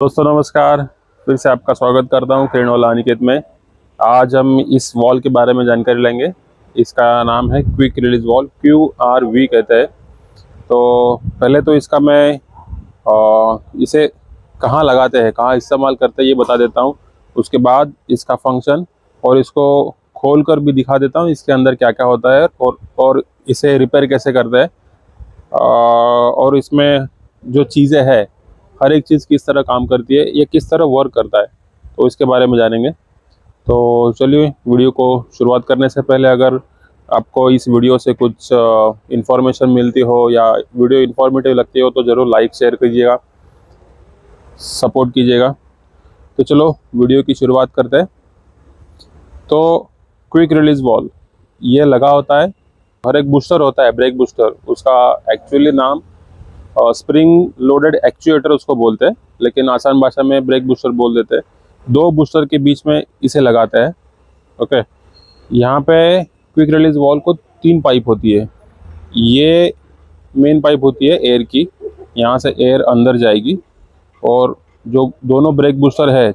दोस्तों नमस्कार। फिर से आपका स्वागत करता हूँ क्रेनवाला अनिकेत में। आज हम इस वॉल के बारे में जानकारी लेंगे। इसका नाम है क्विक रिलीज वॉल, QRV कहते हैं। तो पहले तो इसका मैं इसे कहाँ लगाते हैं, कहाँ इस्तेमाल करते हैं ये बता देता हूँ। उसके बाद इसका फंक्शन और इसको खोल कर भी दिखा देता हूँ इसके अंदर क्या क्या होता है और इसे रिपेयर कैसे करते हैं। और इसमें जो चीज़ें हैं, हर एक चीज़ किस तरह काम करती है, ये किस तरह वर्क करता है, तो इसके बारे में जानेंगे। तो चलिए वीडियो को शुरुआत करने से पहले अगर आपको इस वीडियो से कुछ इन्फॉर्मेशन मिलती हो या वीडियो इन्फॉर्मेटिव लगती हो तो ज़रूर लाइक शेयर कीजिएगा, सपोर्ट कीजिएगा। तो चलो वीडियो की शुरुआत करते हैं। तो क्विक रिलीज वॉल ये लगा होता है, हर एक बूस्टर होता है, ब्रेक बूस्टर, उसका एक्चुअली नाम स्प्रिंग लोडेड एक्चुएटर उसको बोलते हैं, लेकिन आसान भाषा में ब्रेक बूस्टर बोल देते हैं। दो बूस्टर के बीच में इसे लगाते हैं। ओके, यहाँ पे क्विक रिलीज वॉल को 3 पाइप होती है। ये मेन पाइप होती है एयर की, यहाँ से एयर अंदर जाएगी और जो दोनों ब्रेक बूस्टर है,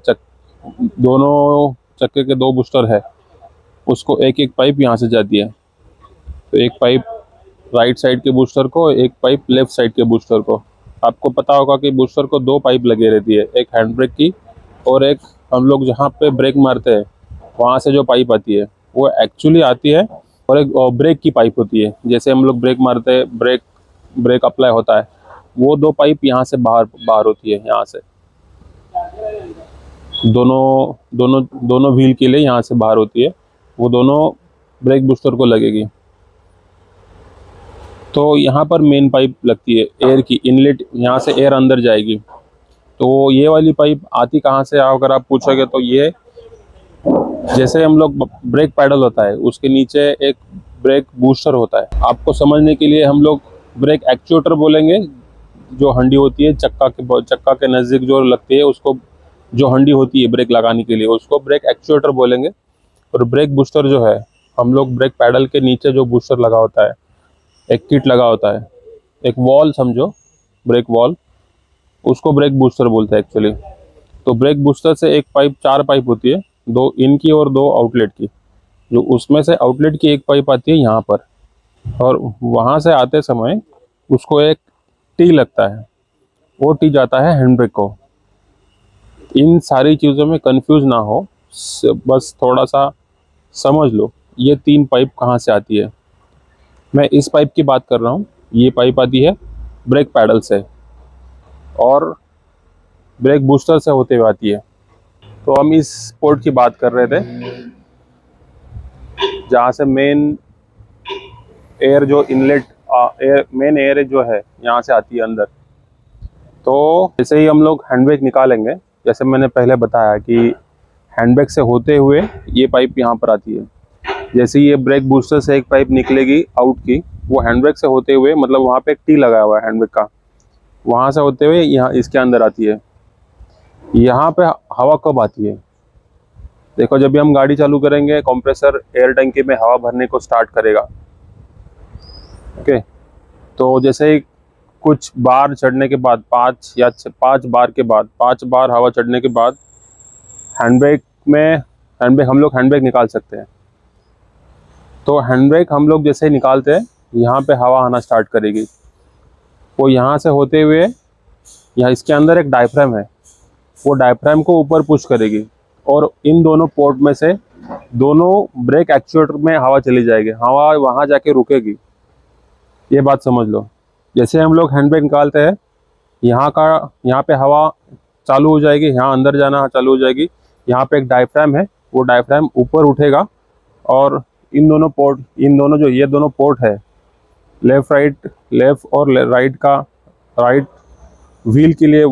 दोनों चक्के के 2 बूस्टर है, उसको एक एक पाइप यहाँ से जाती है। तो एक पाइप राइट साइड के बूस्टर को, एक पाइप लेफ्ट साइड के बूस्टर को। आपको पता होगा कि बूस्टर को 2 पाइप लगे रहती है, एक हैंड ब्रेक की और एक हम लोग जहाँ पे ब्रेक मारते हैं वहाँ से जो पाइप आती है वो एक्चुअली आती है, और एक ब्रेक की पाइप होती है। जैसे हम लोग ब्रेक मारते हैं, ब्रेक अप्लाई होता है, वो 2 पाइप यहाँ से बाहर बाहर होती है, यहाँ से दोनों दोनों दोनों व्हील के लिए यहाँ से बाहर होती है, वो दोनों ब्रेक बूस्टर को लगेगी। तो यहाँ पर मेन पाइप लगती है एयर की, इनलेट, यहाँ से एयर अंदर जाएगी। तो ये वाली पाइप आती कहाँ से, अगर आप पूछोगे तो ये, जैसे हम लोग ब्रेक पैडल होता है उसके नीचे एक ब्रेक बूस्टर होता है। आपको समझने के लिए हम लोग ब्रेक एक्चुएटर बोलेंगे। जो हंडी होती है चक्का के नज़दीक जो लगती है उसको, जो हंडी होती है ब्रेक लगाने के लिए, उसको ब्रेक एक्चुएटर बोलेंगे। और ब्रेक बूस्टर जो है, हम लोग ब्रेक पैडल के नीचे जो बूस्टर लगा होता है, एक किट लगा होता है, एक वॉल समझो, ब्रेक वॉल, उसको ब्रेक बूस्टर बोलते हैं एक्चुअली। तो ब्रेक बूस्टर से एक पाइप, 4 पाइप होती है, 2 इन की और 2 आउटलेट की। जो उसमें से आउटलेट की एक पाइप आती है यहाँ पर, और वहाँ से आते समय उसको एक टी लगता है, वो टी जाता है हैंड ब्रेक को। इन सारी चीज़ों में कंफ्यूज ना हो, बस थोड़ा सा समझ लो ये 3 पाइप कहाँ से आती है। मैं इस पाइप की बात कर रहा हूँ। ये पाइप आती है ब्रेक पैडल से और ब्रेक बूस्टर से होते हुए आती है। तो हम इस पोर्ट की बात कर रहे थे जहाँ से मेन एयर, जो इनलेट एयर, मेन एयर जो है यहाँ से आती है अंदर। तो जैसे ही हम लोग हैंड ब्रेक निकालेंगे, जैसे मैंने पहले बताया कि हैंड ब्रेक से होते हुए ये पाइप यहाँ पर आती है। जैसे ये ब्रेक बूस्टर से एक पाइप निकलेगी आउट की, वो हैंड ब्रेक से होते हुए, मतलब वहाँ पे एक टी लगा हुआ है हैंड ब्रेक का, वहाँ से होते हुए यहाँ इसके अंदर आती है। यहाँ पे हवा कब आती है, देखो जब भी हम गाड़ी चालू करेंगे, कंप्रेसर एयर टंकी में हवा भरने को स्टार्ट करेगा। ओके, तो जैसे ही कुछ बार चढ़ने के बाद, 5 बार के बाद, 5 बार हवा चढ़ने के बाद हैंड ब्रेक हम लोग हैंड ब्रेक निकाल सकते हैं। तो हैंड ब्रेक हम लोग जैसे ही निकालते हैं, यहाँ पे हवा आना स्टार्ट करेगी। वो यहाँ से होते हुए, यहाँ इसके अंदर एक डायफ्राम है, वो डायफ्राम को ऊपर पुश करेगी और इन दोनों पोर्ट में से दोनों ब्रेक एक्चुएटर में हवा चली जाएगी, हवा वहाँ जाके रुकेगी। ये बात समझ लो। जैसे हम लोग हैंड ब्रेक निकालते हैं, यहाँ पे हवा चालू हो जाएगी, यहाँ अंदर जाना चालू हो जाएगी। यहाँ पे एक डायफ्राम है, वो डायफ्राम ऊपर उठेगा और इन दोनों जो ये दोनों पोर्ट है, लेफ्ट और राइट का, राइट व्हील के लिए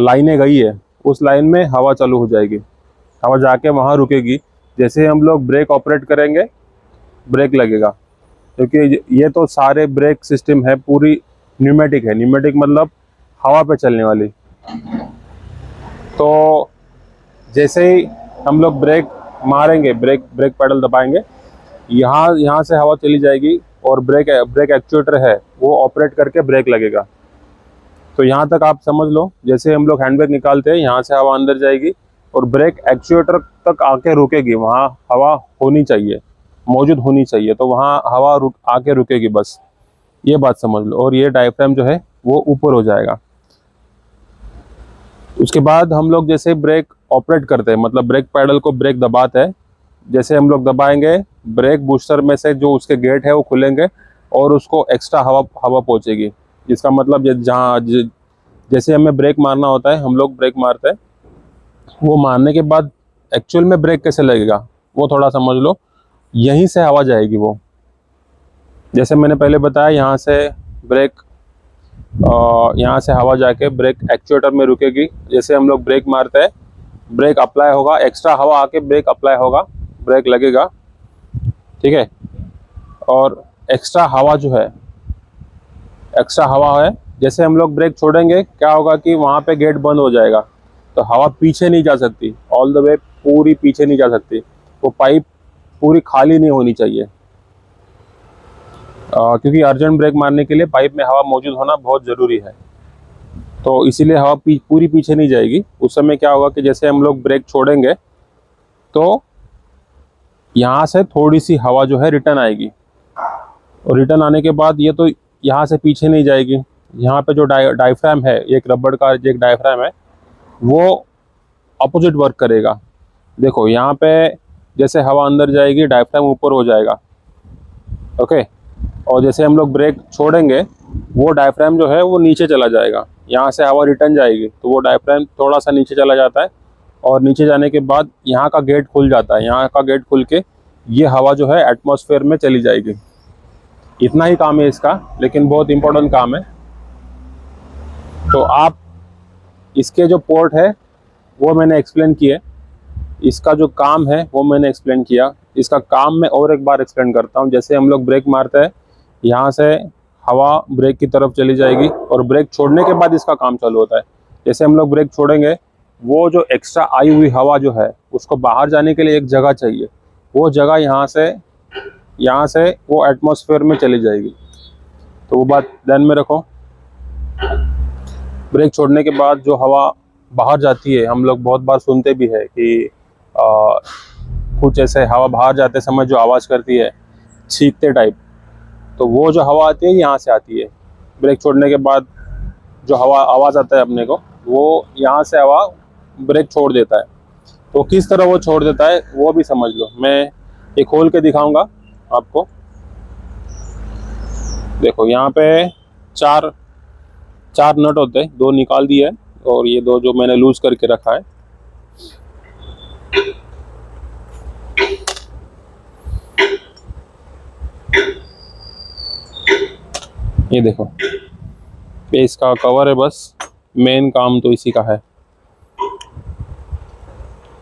लाइनें गई है, उस लाइन में हवा चालू हो जाएगी, हवा जाके वहाँ रुकेगी। जैसे हम लोग ब्रेक ऑपरेट करेंगे, ब्रेक लगेगा, क्योंकि ये तो सारे ब्रेक सिस्टम है पूरी न्यूमेटिक है। न्यूमेटिक मतलब हवा पे चलने वाली। तो जैसे ही हम लोग ब्रेक मारेंगे, ब्रेक पैडल दबाएंगे, यहाँ से हवा चली जाएगी और ब्रेक एक्चुएटर है वो ऑपरेट करके ब्रेक लगेगा। तो यहाँ तक आप समझ लो, जैसे हम लोग हैंड ब्रेक निकालते हैं, यहाँ से हवा अंदर जाएगी और ब्रेक एक्चुएटर तक आके रुकेगी। वहाँ हवा होनी चाहिए, मौजूद होनी चाहिए, तो वहाँ हवा आके रुकेगी बस, ये बात समझ लो। और ये डायफ्राम जो है वो ऊपर हो जाएगा। उसके बाद हम लोग जैसे ब्रेक ऑपरेट करते हैं, मतलब ब्रेक पैडल को ब्रेक दबाते हैं, जैसे हम लोग दबाएंगे ब्रेक बूस्टर में से जो उसके गेट है वो खुलेंगे और उसको एक्स्ट्रा हवा पहुंचेगी। जिसका मतलब जहाँ जैसे हमें ब्रेक मारना होता है, हम लोग ब्रेक मारते हैं, वो मारने के बाद एक्चुअल में ब्रेक कैसे लगेगा वो थोड़ा समझ लो। यहीं से हवा जाएगी वो, जैसे मैंने पहले बताया, यहाँ से ब्रेक यहाँ से हवा जाके ब्रेक एक्चुएटर में रुकेगी। जैसे हम लोग ब्रेक मारते हैं, ब्रेक अप्लाई होगा, एक्स्ट्रा हवा आके ब्रेक अप्लाई होगा, ब्रेक लगेगा, ठीक है। और एक्स्ट्रा हवा जो है, एक्स्ट्रा हवा है, जैसे हम लोग ब्रेक छोड़ेंगे क्या होगा कि वहाँ पे गेट बंद हो जाएगा, तो हवा पीछे नहीं जा सकती, ऑल द वे पूरी पीछे नहीं जा सकती, वो पाइप पूरी खाली नहीं होनी चाहिए। क्योंकि अर्जेंट ब्रेक मारने के लिए पाइप में हवा मौजूद होना बहुत ज़रूरी है, तो इसीलिए हवा पूरी पीछे नहीं जाएगी। उस समय क्या होगा कि जैसे हम लोग ब्रेक छोड़ेंगे तो यहाँ से थोड़ी सी हवा जो है रिटर्न आएगी, और रिटर्न आने के बाद ये तो यहाँ से पीछे नहीं जाएगी। यहाँ पे जो डायफ्राम है, एक रबड़ का एक डायफ्राम है, वो अपोजिट वर्क करेगा। देखो यहाँ पे जैसे हवा अंदर जाएगी, डायफ्राम ऊपर हो जाएगा, ओके। और जैसे हम लोग ब्रेक छोड़ेंगे, वो डायफ्राम जो है वो नीचे चला जाएगा, यहाँ से हवा रिटर्न जाएगी, तो वो डायफ्राम थोड़ा सा नीचे चला जाता है, और नीचे जाने के बाद यहाँ का गेट खुल जाता है। यहाँ का गेट खुल के ये हवा जो है एटमॉस्फेयर में चली जाएगी। इतना ही काम है इसका, लेकिन बहुत इंपॉर्टेंट काम है। तो आप इसके जो पोर्ट है वो मैंने एक्सप्लेन किए, इसका जो काम है वो मैंने एक्सप्लेन किया। इसका काम मैं और एक बार एक्सप्लेन करता हूँ। जैसे हम लोग ब्रेक मारते हैं, यहाँ से हवा ब्रेक की तरफ चली जाएगी, और ब्रेक छोड़ने के बाद इसका काम चालू होता है। जैसे हम लोग ब्रेक छोड़ेंगे, वो जो एक्स्ट्रा आई हुई हवा जो है उसको बाहर जाने के लिए एक जगह चाहिए, वो जगह यहाँ से वो एटमॉस्फेयर में चली जाएगी। तो वो बात ध्यान में रखो। ब्रेक छोड़ने के बाद जो हवा बाहर जाती है, हम लोग बहुत बार सुनते भी है कि कुछ ऐसे हवा बाहर जाते समय जो आवाज़ करती है, छींकते टाइप, तो वो जो हवा आती है यहाँ से आती है। ब्रेक छोड़ने के बाद जो हवा आवाज़ आता है अपने को, वो यहाँ से हवा ब्रेक छोड़ देता है। तो किस तरह वो छोड़ देता है वो भी समझ लो। मैं ये खोल के दिखाऊंगा आपको। देखो यहाँ पे चार नट होते हैं, दो निकाल दिए है, और ये दो जो मैंने लूज करके रखा है। ये देखो, ये इसका कवर है, बस मेन काम तो इसी का है।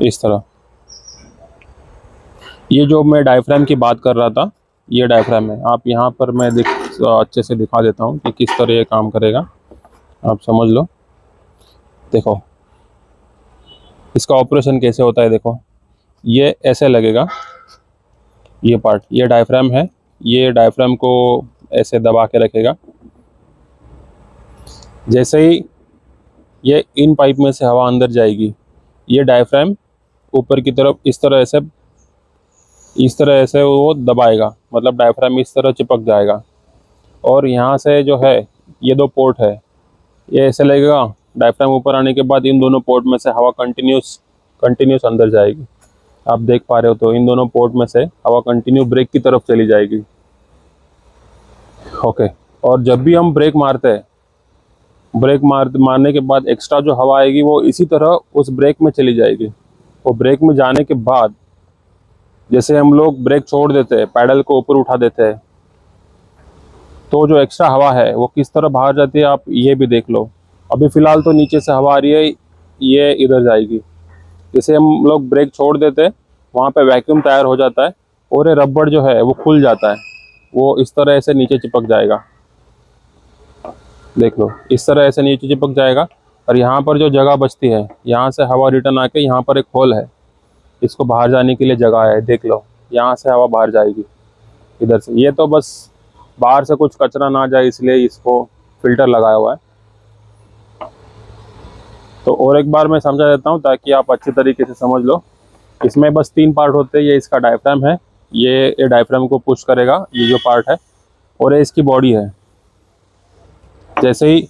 इस तरह ये जो मैं डायफ्राम की बात कर रहा था, ये डायफ्राम है। आप यहाँ पर मैं अच्छे से दिखा देता हूँ कि किस तरह ये काम करेगा, आप समझ लो। देखो इसका ऑपरेशन कैसे होता है। देखो ये ऐसे लगेगा, ये पार्ट, ये डायफ्राम है, ये डायफ्राम को ऐसे दबा के रखेगा। जैसे ही ये इन पाइप में से हवा अंदर जाएगी, ये डायफ्राम ऊपर की तरफ इस तरह ऐसे वो दबाएगा, मतलब डायफ्राम इस तरह चिपक जाएगा। और यहाँ से जो है ये दो पोर्ट है, ये ऐसे लगेगा। डायफ्राम ऊपर आने के बाद इन दोनों पोर्ट में से हवा कंटिन्यूस अंदर जाएगी। आप देख पा रहे हो, तो इन दोनों पोर्ट में से हवा कंटिन्यू ब्रेक की तरफ चली जाएगी, ओके। और जब भी हम ब्रेक मारते हैं, ब्रेक मारने के बाद एक्स्ट्रा जो हवा आएगी वो इसी तरह उस ब्रेक में चली जाएगी। वो ब्रेक में जाने के बाद जैसे हम लोग ब्रेक छोड़ देते हैं, पैडल को ऊपर उठा देते हैं, तो जो एक्स्ट्रा हवा है वो किस तरह बाहर जाती है आप ये भी देख लो। अभी फ़िलहाल तो नीचे से हवा आ रही है, ये इधर जाएगी। जैसे हम लोग ब्रेक छोड़ देते हैं, वहाँ पे वैक्यूम तैयार हो जाता है, और ये रबड़ जो है वो खुल जाता है, वो इस तरह से नीचे चिपक जाएगा। देख लो, इस तरह ऐसे नीचे चिपक जाएगा। और यहाँ पर जो जगह बचती है, यहाँ से हवा रिटर्न आके यहाँ पर एक होल है, इसको बाहर जाने के लिए जगह है। देख लो, यहाँ से हवा बाहर जाएगी इधर से। ये तो बस बाहर से कुछ कचरा ना जाए इसलिए इसको फिल्टर लगाया हुआ है। तो और एक बार मैं समझा देता हूँ ताकि आप अच्छे तरीके से समझ लो। इसमें बस 3 पार्ट होते हैं। ये इसका डायफ्राम है, ये डायफ्राम को पुश करेगा, ये जो पार्ट है, और ये इसकी बॉडी है। जैसे ही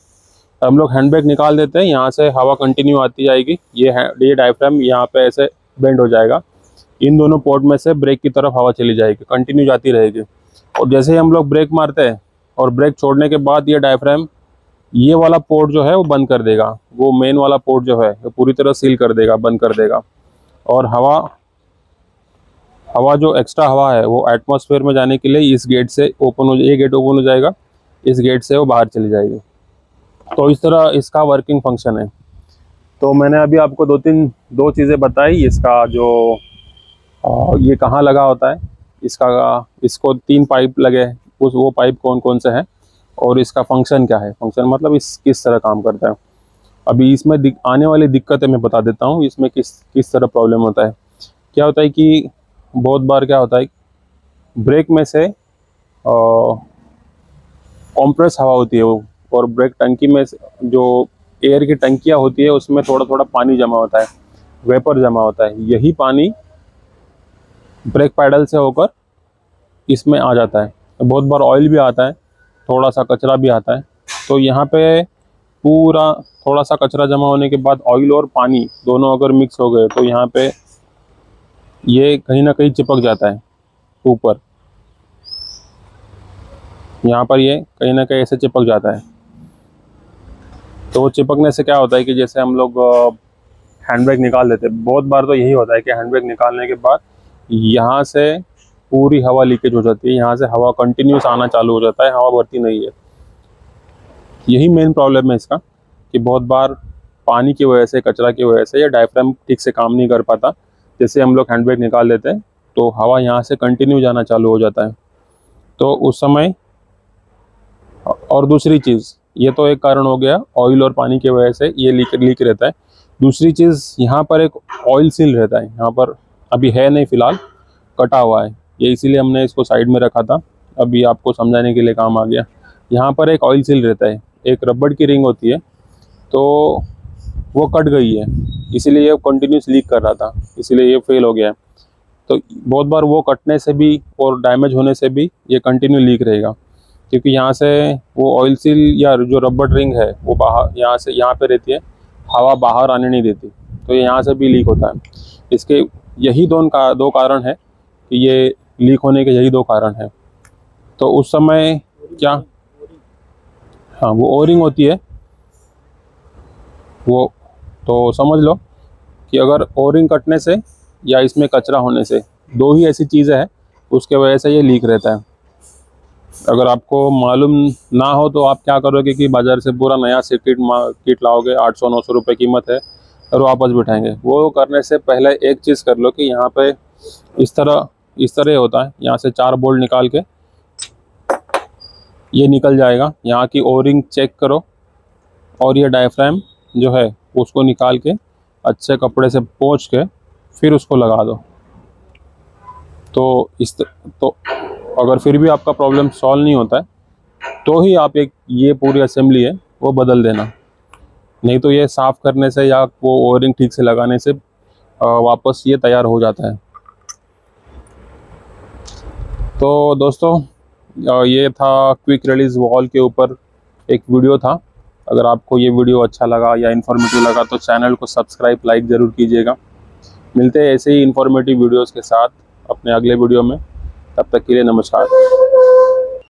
हम लोग हैंड ब्रेक निकाल देते हैं, यहाँ से हवा कंटिन्यू आती जाएगी। ये डायफ्राम यहाँ पे ऐसे बेंड हो जाएगा, इन दोनों पोर्ट में से ब्रेक की तरफ हवा चली जाएगी, कंटिन्यू जाती रहेगी। और जैसे ही हम लोग ब्रेक मारते हैं और ब्रेक छोड़ने के बाद ये डायफ्राम ये वाला पोर्ट जो है वो बंद कर देगा, वो मेन वाला पोर्ट जो है वो पूरी तरह सील कर देगा, बंद कर देगा। और हवा जो एक्स्ट्रा हवा है वो एटमॉस्फेयर में जाने के लिए इस गेट से ये गेट ओपन हो जाएगा, इस गेट से वो बाहर चली जाएगी। तो इस तरह इसका वर्किंग फंक्शन है। तो मैंने अभी आपको दो चीज़ें बताई। इसका जो ये कहाँ लगा होता है, इसको 3 पाइप लगे हैं, वो पाइप कौन कौन से हैं, और इसका फंक्शन क्या है। फंक्शन मतलब इस किस तरह काम करता है। अभी इसमें आने वाली दिक्कतें मैं बता देता हूँ, इसमें किस तरह प्रॉब्लम होता है। क्या होता है कि बहुत बार क्या होता है, ब्रेक में से कॉम्प्रेस हवा होती है वो, और ब्रेक टंकी में जो एयर की टंकियाँ होती है उसमें थोड़ा थोड़ा पानी जमा होता है, वेपर जमा होता है। यही पानी ब्रेक पैडल से होकर इसमें आ जाता है। बहुत बार ऑयल भी आता है, थोड़ा सा कचरा भी आता है। तो यहाँ पे पूरा थोड़ा सा कचरा जमा होने के बाद ऑयल और पानी दोनों अगर मिक्स हो गए तो यहाँ पे ये कहीं ना कहीं चिपक जाता है ऊपर। यहाँ पर ये कहीं ना कहीं ऐसे चिपक जाता है। तो वो चिपकने से क्या होता है कि जैसे हम लोग हैंड ब्रेक निकाल देते हैं, बहुत बार तो यही होता है कि हैंड ब्रेक निकालने के बाद यहाँ से पूरी हवा लीकेज हो जाती है, यहाँ से हवा कंटिन्यूस आना चालू हो जाता है, हवा भरती नहीं है। यही मेन प्रॉब्लम है इसका, कि बहुत बार पानी की वजह से, कचरा की वजह से, या डायफ्राम ठीक से काम नहीं कर पाता। जैसे हम लोग हैंड ब्रेक निकाल देते हैं तो हवा यहाँ से कंटिन्यू जाना चालू हो जाता है। तो उस समय, और दूसरी चीज़, ये तो एक कारण हो गया, ऑयल और पानी की वजह से ये लीक रहता है। दूसरी चीज़, यहाँ पर एक ऑयल सील रहता है, यहाँ पर अभी है नहीं फ़िलहाल, कटा हुआ है ये, इसीलिए हमने इसको साइड में रखा था, अभी आपको समझाने के लिए काम आ गया। यहाँ पर एक ऑयल सील रहता है, एक रबड़ की रिंग होती है, तो वो कट गई है, इसीलिए ये कंटिन्यूस लीक कर रहा था, इसीलिए ये फेल हो गया है। तो बहुत बार वो कटने से भी और डैमेज होने से भी ये कंटिन्यू लीक रहेगा, क्योंकि यहाँ से वो ऑयल सील या जो रबड़ रिंग है वो बाहर, यहाँ पे रहती है, हवा बाहर आने नहीं देती, तो ये यहाँ से भी लीक होता है। इसके यही दो कारण है कि ये लीक होने के यही 2 कारण हैं। तो उस समय क्या, हाँ, वो ओरिंग होती है वो। तो समझ लो कि अगर ओरिंग कटने से या इसमें कचरा होने से, 2 ही ऐसी चीज़ें हैं उसके वजह से ये लीक रहता है। अगर आपको मालूम ना हो तो आप क्या करोगे कि बाज़ार से पूरा नया से किट लाओगे, 800-900 रुपये कीमत है, और वापस बिठाएंगे। वो करने से पहले एक चीज़ कर लो कि यहाँ पे इस तरह होता है, यहाँ से 4 बोल्ट निकाल के ये निकल जाएगा। यहाँ की ओरिंग चेक करो, और ये डायफ्राम जो है उसको निकाल के अच्छे कपड़े से पोंछ के फिर उसको लगा दो। तो अगर फिर भी आपका प्रॉब्लम सॉल्व नहीं होता है तो ही आप ये पूरी असेंबली है वो बदल देना, नहीं तो ये साफ़ करने से या वो ओरिंग ठीक से लगाने से वापस ये तैयार हो जाता है। तो दोस्तों, ये था क्विक रिलीज़ वॉल के ऊपर एक वीडियो था। अगर आपको ये वीडियो अच्छा लगा या इन्फॉर्मेटिव लगा तो चैनल को सब्सक्राइब, लाइक ज़रूर कीजिएगा। मिलते हैं ऐसे ही इन्फॉर्मेटिव वीडियोज़ के साथ अपने अगले वीडियो में, तब तक के लिए नमस्कार।